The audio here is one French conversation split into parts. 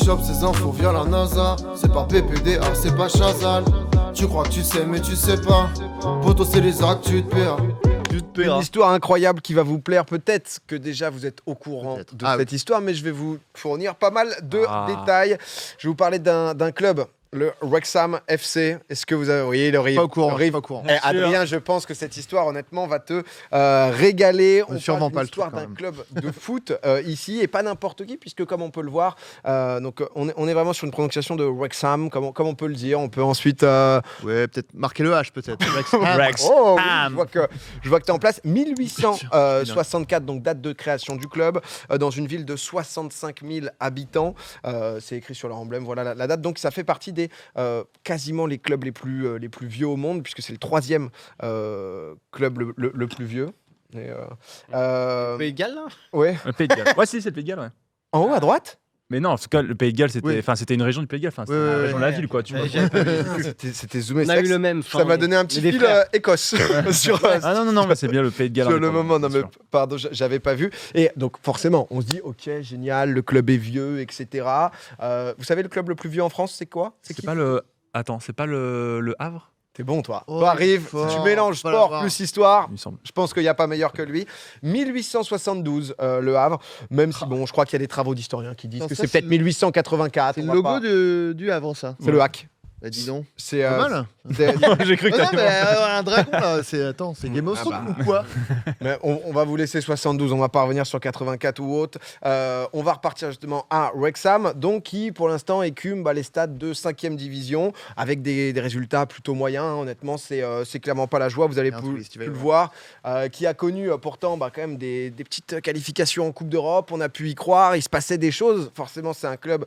chope ces infos via la NASA. C'est pas PPDA, c'est pas Chazal. Tu crois que tu sais mais tu sais pas. Poto c'est les actes, tu te paieras. Une histoire incroyable qui va vous plaire. Peut-être que déjà vous êtes au courant de cette histoire, mais je vais vous fournir pas mal de détails. Je vais vous parler d'un club, le Wrexham FC. Est-ce que vous avez... Oui, le Pas au courant. Pas au courant. Adrien, je pense que cette histoire, honnêtement, va te régaler. On sûrement parle pas d'une histoire d'un club de foot ici, et pas n'importe qui, puisque comme on peut le voir, donc on est vraiment sur une prononciation de Wrexham, comme on peut le dire. On peut ensuite... Ouais, peut-être marquer le H, peut-être. Wrexham. Oh, oui, je vois que tu es en place. 1864, donc date de création du club, dans une ville de 65 000 habitants. C'est écrit sur leur emblème, voilà la date. Donc ça fait partie des quasiment les clubs les plus vieux au monde, puisque c'est le 3e club le plus vieux. Le Pays de Galles, là ? Ouais. Le Pays de Galles. Ouais, si, c'est le Pays de Galles, ouais. En haut à droite ? Mais non, en tout cas, le Pays de Galles, c'était, Oui. c'était une région du Pays de Galles. C'était une région de la ville, quoi. Tu vois. C'était zoomé. On a eu le même. Ça m'a donné un petit fil Écosse sur. Ah non, mais c'est bien le Pays de Galles. Sur le moment, non mais pardon, j'avais pas vu. Et donc forcément, on se dit, ok, génial, le club est vieux, etc. Vous savez le club le plus vieux en France, c'est quoi ? C'est pas le. Attends, c'est pas le Havre ? T'es bon, toi. Oh, Toi, arrive, fort. si tu mélanges Voilà, sport voir. plus histoire, Il me semble. je pense qu'il n'y a pas meilleur que lui. 1872, le Havre, même si, bon, je crois qu'il y a des travaux d'historiens qui disent Non, que ça, c'est peut-être 1884. C'est on le va logo pas- du Havre, ça. C'est le hack. Bah, dis donc. C'est Pas mal. J'ai cru que Non, t'allais mais voir. un dragon, là, c'est Game of Thrones ou quoi? Mais on va vous laisser 72, on va pas revenir sur 84 ou autre. On va repartir justement à Wrexham, donc qui pour l'instant écume les stades de 5e division avec des résultats plutôt moyens. Hein. Honnêtement, c'est clairement pas la joie, vous allez pu le voir. Qui a connu pourtant quand même des petites qualifications en Coupe d'Europe. On a pu y croire, il se passait des choses. Forcément, c'est un club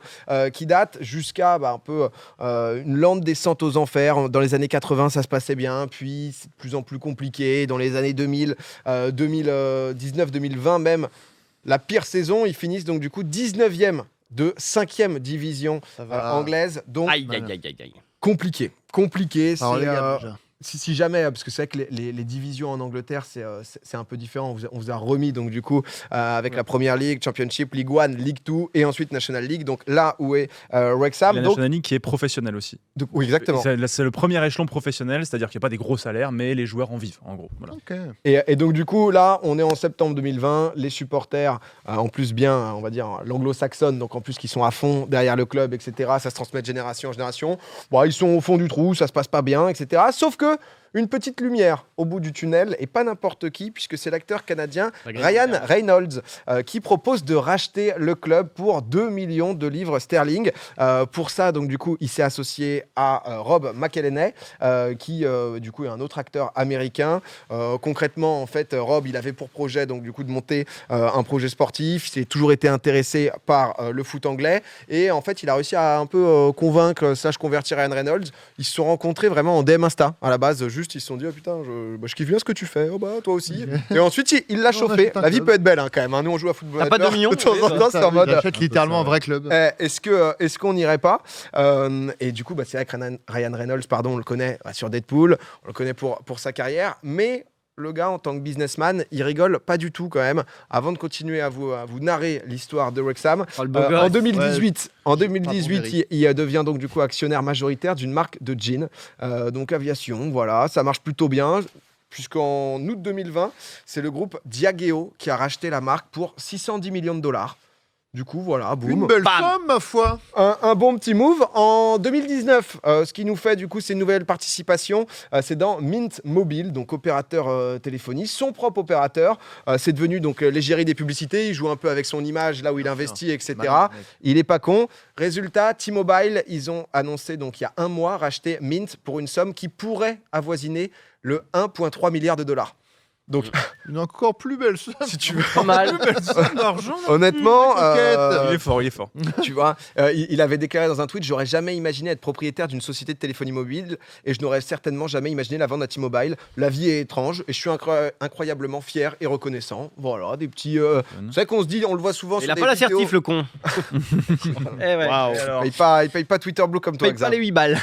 qui date jusqu'à un peu une lente descente aux enfers. Dans les années 80, ça se passait bien, puis c'est de plus en plus compliqué. Dans les années 2000, 2019, 2020 même, la pire saison, ils finissent donc du coup 19e de 5e division anglaise. Donc, Aïe. compliqué. Alors, C'est, les gars, déjà. si jamais, parce que c'est vrai que les divisions en Angleterre, c'est un peu différent. On vous a remis donc du coup avec la Première League, Championship, League One, League 2 et ensuite National League. Donc là où est Wrexham. La National League qui est professionnelle aussi. Donc, oui, exactement. C'est le premier échelon professionnel, c'est-à-dire qu'il n'y a pas des gros salaires, mais les joueurs en vivent, en gros. Voilà. Ok. Et donc du coup, là, on est en septembre 2020. Les supporters, en plus bien, on va dire, l'anglo-saxonne, donc en plus qui sont à fond derrière le club, etc. Ça se transmet de génération en génération. Bon, ils sont au fond du trou, ça se passe pas bien, etc. Sauf que une petite lumière au bout du tunnel, et pas n'importe qui, puisque c'est l'acteur canadien Ryan Reynolds qui propose de racheter le club pour 2 millions de livres sterling. Pour ça, donc du coup, il s'est associé à Rob McElhenney, qui du coup est un autre acteur américain. Concrètement, en fait, Rob, il avait pour projet donc du coup de monter un projet sportif. Il s'est toujours été intéressé par le foot anglais, et en fait, il a réussi à un peu convaincre / convertir Ryan Reynolds. Ils se sont rencontrés vraiment en DM Insta à la base. Juste, ils se sont dit, oh putain, je kiffe bien ce que tu fais. Oh bah, toi aussi. Et ensuite, il l'a chauffé. La vie peut être belle quand même. Nous, on joue à football. T'as pas 2 millions de temps en temps, c'est en mode. J'achète littéralement un vrai club. Est-ce qu'on n'irait pas Et du coup, c'est vrai que Ryan Reynolds, on le connaît sur Deadpool, on le connaît pour sa carrière, mais le gars, en tant que businessman, il rigole pas du tout quand même. Avant de continuer à vous narrer l'histoire de Wrexham, en 2018, il devient donc du coup actionnaire majoritaire d'une marque de jeans, donc aviation. Voilà, ça marche plutôt bien. Puisqu'en août 2020, c'est le groupe Diageo qui a racheté la marque pour 610 millions de dollars. Du coup, voilà, boum. Une belle somme, ma foi. Un bon petit move. En 2019, ce qui nous fait, du coup, c'est une nouvelle participation. C'est dans Mint Mobile, donc opérateur téléphonie, son propre opérateur. C'est devenu donc l'égérie des publicités. Il joue un peu avec son image, là où il investit, etc. Il est pas con. Résultat, T-Mobile, ils ont annoncé, donc il y a un mois, racheter Mint pour une somme qui pourrait avoisiner le 1,3 milliard de dollars. Donc, une encore plus belle somme. Si tu veux. Pas mal. Honnêtement, il est fort. Tu vois, il avait déclaré dans un tweet, j'aurais jamais imaginé être propriétaire d'une société de téléphonie mobile et je n'aurais certainement jamais imaginé la vendre à T-Mobile. La vie est étrange et je suis incroyablement fier et reconnaissant. Voilà, des petits. C'est vrai qu'on se dit, on le voit souvent. Il sur a des pas vidéos. l'assertif, le con. Il paye pas Twitter Blue comme toi, paye pas les 8 balles.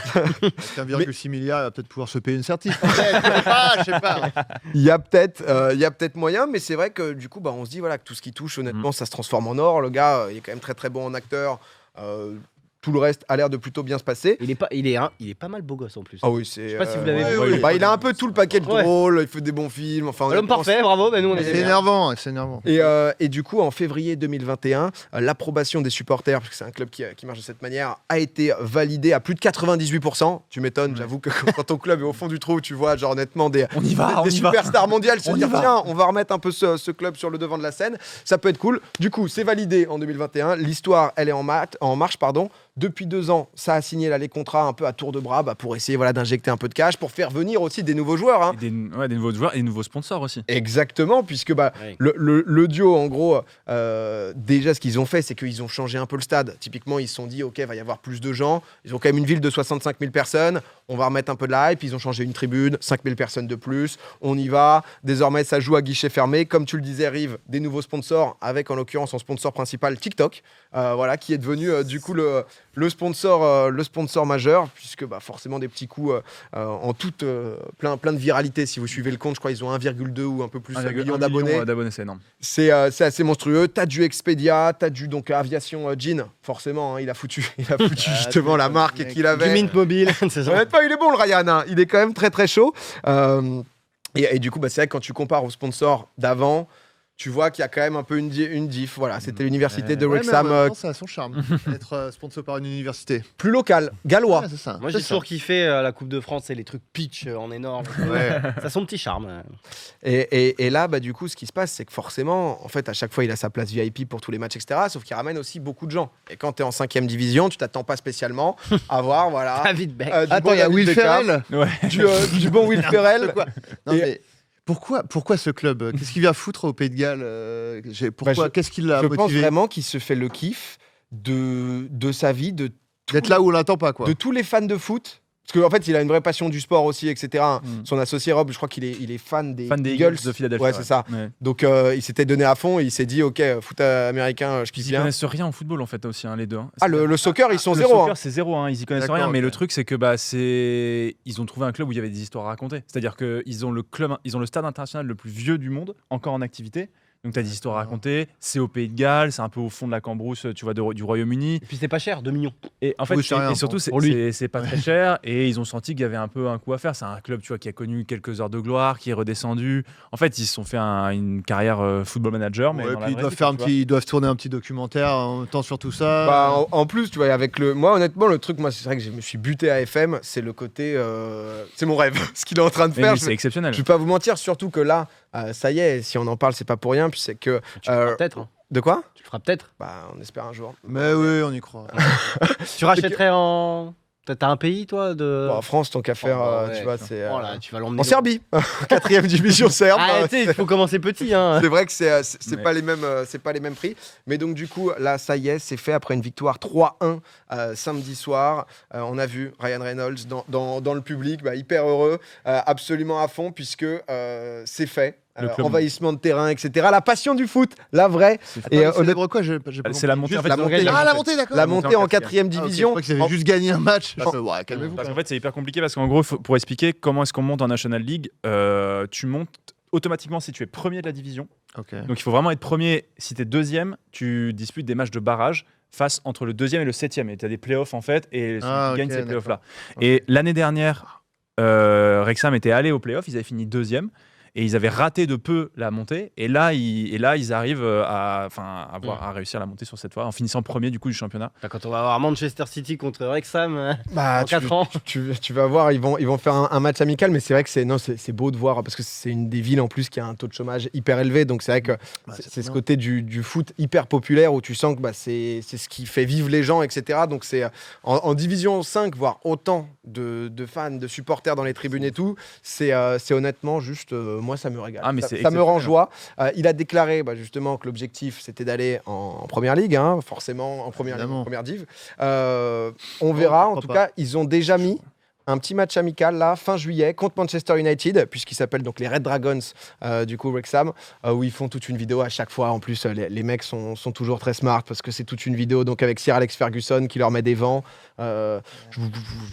1,6 milliard, il va peut-être pouvoir se payer une certif. Je sais pas. Il y a peut-être moyen, mais c'est vrai que du coup, on se dit voilà, que tout ce qui touche, honnêtement, ça se transforme en or. Le gars, il est quand même très très bon en acteur. tout le reste a l'air de plutôt bien se passer. Il est pas mal beau gosse en plus. Ah oui, c'est. Je sais pas si vous l'avez vu. Bah, il a un peu tout le paquet Ouais. drôle, il fait des bons films. Enfin, L'homme honnêtement, parfait, bravo. Nous on est C'est bien. énervant, c'est énervant. Et du coup, en février 2021, l'approbation des supporters, parce que c'est un club qui marche de cette manière, a été validée à plus de 98%. Tu m'étonnes, j'avoue que quand ton club est au fond du trou, tu vois, genre honnêtement, des superstars mondiales se dire tiens, on va remettre un peu ce club sur le devant de la scène. Ça peut être cool. Du coup, c'est validé en 2021. L'histoire, elle est en marche, pardon. Depuis 2 ans, ça a signé là, les contrats un peu à tour de bras pour essayer d'injecter un peu de cash, pour faire venir aussi des nouveaux joueurs. Hein. Des nouveaux joueurs et des nouveaux sponsors aussi. Exactement, puisque Oui. le duo, en gros, déjà ce qu'ils ont fait, c'est qu'ils ont changé un peu le stade. Typiquement, ils se sont dit, ok, il va y avoir plus de gens. Ils ont quand même une ville de 65 000 personnes. On va remettre un peu de la hype. Ils ont changé une tribune, 5 000 personnes de plus. On y va. Désormais, ça joue à guichet fermé. Comme tu le disais, Rive, des nouveaux sponsors, avec en l'occurrence en sponsor principal TikTok, qui est devenu du coup le sponsor majeur, puisque forcément des petits coups en toute plein de viralité. Si vous suivez le compte, je crois qu'ils ont 1,2 ou un peu plus million d'abonnés. C'est énorme. C'est assez monstrueux. T'as du Expedia, t'as du Aviation Jean, forcément. Hein, il a foutu justement la marque qu'il avait. Du Mint Mobile. C'est ça. Honnêtement, il est bon le Ryan. Hein. Il est quand même très très chaud. Et du coup, c'est vrai que quand tu compares aux sponsors d'avant, tu vois qu'il y a quand même un peu une diff. Voilà, c'était l'université de Wrexham, Ça a son charme d'être sponsor par une université. plus locale, gallois. Ouais, c'est ça. Moi C'est j'ai ça. toujours kiffé la Coupe de France et les trucs pitch en énorme. Ouais. Ça a son petit charme. Et là, du coup, ce qui se passe, c'est que forcément, en fait, à chaque fois, il a sa place VIP pour tous les matchs, etc. Sauf qu'il ramène aussi beaucoup de gens. Et quand tu es en 5e division, tu t'attends pas spécialement à voir, voilà. David Beck. du Attends, bon il y a David Will Beckham, Ferrell. du bon Will Ferrell. Non, Et- mais pourquoi ce club? Qu'est-ce qu'il vient foutre au Pays de Galles? Pourquoi? Qu'est-ce qui l'a Je pense motivé vraiment qu'il se fait le kiff de sa vie, d'être là où on l'attend pas, quoi? de tous les fans de foot. Parce qu'en fait, il a une vraie passion du sport aussi, etc. Mm. Son associé Rob, je crois qu'il est fan des Eagles de Philadelphie. Ouais, c'est ça. Ouais. Donc, il s'était donné à fond et il s'est dit, ok, foot américain, je kiffe Ils y bien. connaissent rien en football en fait aussi, hein, les deux. Hein. Ah, le soccer, ils sont Le zéro. soccer, Hein. c'est zéro, hein, ils y connaissent D'accord, rien. Mais ok. le truc, c'est que ils ont trouvé un club où il y avait des histoires à raconter. C'est-à-dire qu'ils ont ils ont le stade international le plus vieux du monde, encore en activité. Donc, tu as des histoires à raconter. C'est au Pays de Galles, c'est un peu au fond de la cambrousse, tu vois, du Royaume-Uni. Et puis c'est pas cher, 2 millions. Et en fait, Oui, c'est rien, et surtout, pour lui. c'est pas très cher. Et ils ont senti qu'il y avait un peu un coup à faire. C'est un club, tu vois, qui a connu quelques heures de gloire, qui est redescendu. En fait, ils se sont fait une carrière football manager. Mais Ouais, dans la puis vraie vie, tu vois. ils doivent tourner un petit documentaire en même temps sur tout ça. En plus, tu vois, moi, honnêtement, le truc, moi, c'est vrai que je me suis buté à FM, c'est le côté. C'est mon rêve, ce qu'il est en train de faire. Mais Je c'est exceptionnel. vais pas vous mentir, surtout que là, ça y est, si on en parle, c'est pas pour rien. Puis c'est que. Tu le feras peut-être. Hein. De quoi? Tu le feras peut-être. On espère un jour. Mais oui, on y croit. Tu rachèterais en. T'as un pays, toi de... En France, tant qu'à faire, ouais, tu vois, c'est. Oh là, tu vas l'emmener. En Serbie, 4e division serbe. Arrêtez, il faut commencer petit. Hein. C'est vrai que c'est Mais- pas les mêmes prix, mais donc du coup là ça y est, c'est fait après une victoire 3-1 samedi soir. On a vu Ryan Reynolds dans le public, hyper heureux, absolument à fond puisque c'est fait. Le club- Envahissement de terrain, etc. La passion du foot, la vraie. Et Attends, célèbre quoi? J'ai pas C'est la montée. En fait, la ils ont montée. gagné, Ah, en la fait. montée, d'accord. La montée montée en en 4e Ah, ok, je division. crois qu'ils avaient juste gagné un match. Ouais, calmez-vous. Parce qu'en fait, c'est hyper compliqué parce qu'en gros, pour expliquer comment est-ce qu'on monte en National League, tu montes automatiquement si tu es premier de la division. Ok. Donc il faut vraiment être premier. Si tu es deuxième, tu disputes des matchs de barrage face entre le deuxième et le septième. Et tu as des playoffs en fait, et celui Ah, qui gagne ok, ces playoffs-là. Ok. Et l'année dernière, Wrexham était allé aux playoffs, ils avaient fini deuxième. Et ils avaient raté de peu la montée. Et là, ils arrivent à réussir la montée sur cette fois, en finissant premier du coup du championnat. Quand on va avoir Manchester City contre Wrexham en Tu- 4 ans. Tu vas voir, ils vont faire un match amical, mais c'est vrai que c'est beau de voir parce que c'est une des villes en plus qui a un taux de chômage hyper élevé. Donc c'est vrai que c'est ce côté du foot hyper populaire où tu sens que c'est ce qui fait vivre les gens, etc. Donc c'est en division 5, voire autant de fans, de supporters dans les tribunes et tout, c'est honnêtement juste, moi ça me régale. Ah, mais ça c'est ça me rend exceptionnel. joie. Il a déclaré justement que l'objectif c'était d'aller en première ligue, hein, forcément en première ligue, Évidemment. en première div. On verra. En pourquoi tout pas. cas, ils ont déjà mis un petit match amical là, fin juillet, contre Manchester United, puisqu'il s'appelle donc les Red Dragons, du coup Wrexham, où ils font toute une vidéo à chaque fois. En plus, les mecs sont toujours très smart parce que c'est toute une vidéo donc avec Sir Alex Ferguson qui leur met des vents. Je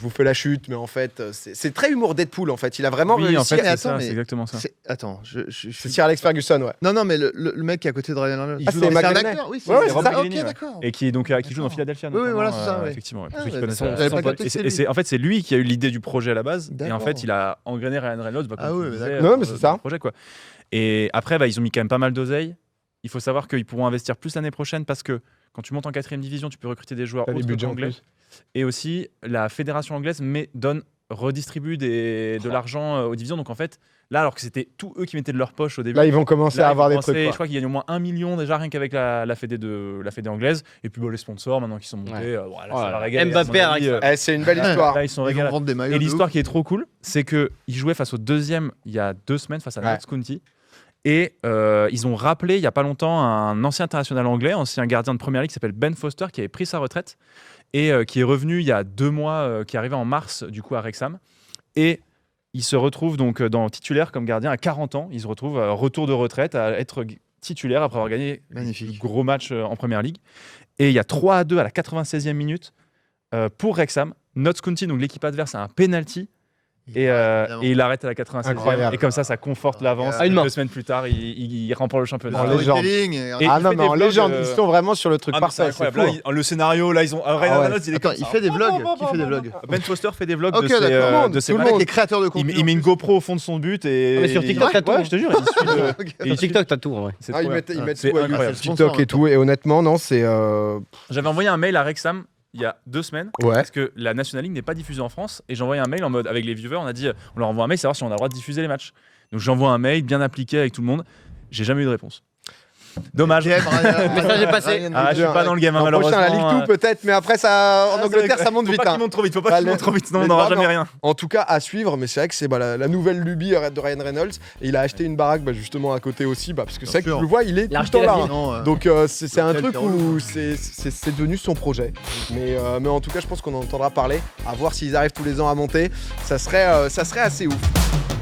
vous fais la chute, mais en fait, c'est très humour Deadpool en fait. Il a vraiment Oui, réussi. en fait, mais c'est attends, c'est exactement ça. Attends, C'est Sir Alex Ferguson, ouais. Non, mais le mec qui est à côté de Ryan Reynolds, Ah, joue c'est dans- un McElhenney. acteur, oui, Ouais, ouais, c'est c'est ça. Ok, McElhenney, ouais. d'accord. Et qui joue dans Philadelphia. Oui, oui, notamment, voilà, c'est ça, oui. Effectivement, ouais, Ah, pour ceux qui ouais, connaissent d'accord. la- J'avais pas son pote. capté Et que c'était en fait, c'est lui qui a eu l'idée du projet à la base. Et en D'accord. fait, il a engrainé Ryan Reynolds. Ah comme oui, tu mais disais, d'accord. Non, mais c'est ça. dans le projet, quoi. Et après, ils ont mis quand même pas mal d'oseille. Il faut savoir qu'ils pourront investir plus l'année prochaine parce que quand tu montes en 4e division, tu peux recruter des joueurs T'as des autres budgets en qu'anglais. plus. Et aussi, la fédération anglaise redistribue de l'argent aux divisions. Donc en fait, là, alors que c'était tous eux qui mettaient de leur poche au début. Là, ils vont commencer Là, à ils avoir vont des commencer- trucs. Je quoi. crois qu'il gagne au moins 1 million déjà rien qu'avec la fédé anglaise. Et puis les sponsors maintenant qui sont montés. Ouais. Voilà, Oh ça là va là. régaler, Mbappé à mon avis, avec C'est une belle histoire. Là, ils sont Ils vont régalés. vendre des maillots. Et de l'histoire ouf. qui est trop cool, c'est qu'ils jouaient face au 2e il y a 2 semaines, face à Ouais. Notts County. Et ils ont rappelé il n'y a pas longtemps un ancien international anglais, ancien gardien de première ligue qui s'appelle Ben Foster, qui avait pris sa retraite et qui est revenu il y a 2 mois, qui est arrivé en mars du coup à Wrexham. Et il se retrouve donc dans titulaire comme gardien à 40 ans. Il se retrouve retour de retraite à être titulaire après avoir gagné Magnifique. un gros match en première ligue. Et il y a 3-2 à la 96e minute pour Wrexham. Notts County, donc l'équipe adverse, a un penalty. Et il arrête à la 96e. Incroyable. Et comme ça conforte l'avance. À une main. 2 semaines plus tard, il remporte le championnat. En Ah, légende. storytelling, Et- Ah il non, fait mais des en vlogs, légende, ils sont vraiment sur le truc Ah, mais c'est parfait. C'est incroyable. fou. Là, le scénario, là, ils ont. Ryan Ah ouais. Reynolds, il est Attends, comme il ça. fait des vlogs. Qui fait des vlogs Ben Foster fait des vlogs Ok, de ses, d'accord. de ses Tout le matchs. monde. Les créateurs de Il contenu. met une GoPro au fond de son but et. Ah, mais sur TikTok, t'as tout. Ouais, je te jure, il suit le- Ok. et Sur il suit- TikTok, t'as tout en vrai. c'est Ah, trop ils bien. mettent C'est tout à incroyable. C'est le TikTok sponsor, et tout. Et honnêtement, non, c'est. J'avais envoyé un mail à Wrexham il y a 2 semaines Ouais. parce que la National League n'est pas diffusée en France et j'ai envoyé un mail en mode avec les viewers, on a dit on leur envoie un mail savoir si on a le droit de diffuser les matchs. Donc j'envoie un mail bien appliqué avec tout le monde. J'ai jamais eu de réponse. Dommage. Game, Ryan- Message est passé. Ryan- Ah, je suis pas dans le game, hein, L'an malheureusement. prochain, la Ligue 2 peut-être, mais après, ça, en Ah, Angleterre, c'est- ça monte faut vite. pas hein. qu'il monte trop vite, faut pas Bah, qu'il monte trop vite, sinon on les n'aura droits, jamais non. rien. En tout cas, à suivre, mais c'est vrai que c'est la nouvelle lubie de Ryan Reynolds. Et il a acheté une baraque justement à côté aussi, parce que c'est vrai que Bien tu sûr. le vois, il est Il a tout le temps acheté la là. ville. hein. Non, Donc c'est un L'hôtel, truc c'est relou. où c'est devenu son projet. Mais en tout cas, je pense qu'on en entendra parler. À voir s'ils arrivent tous les ans à monter. Ça serait assez ouf.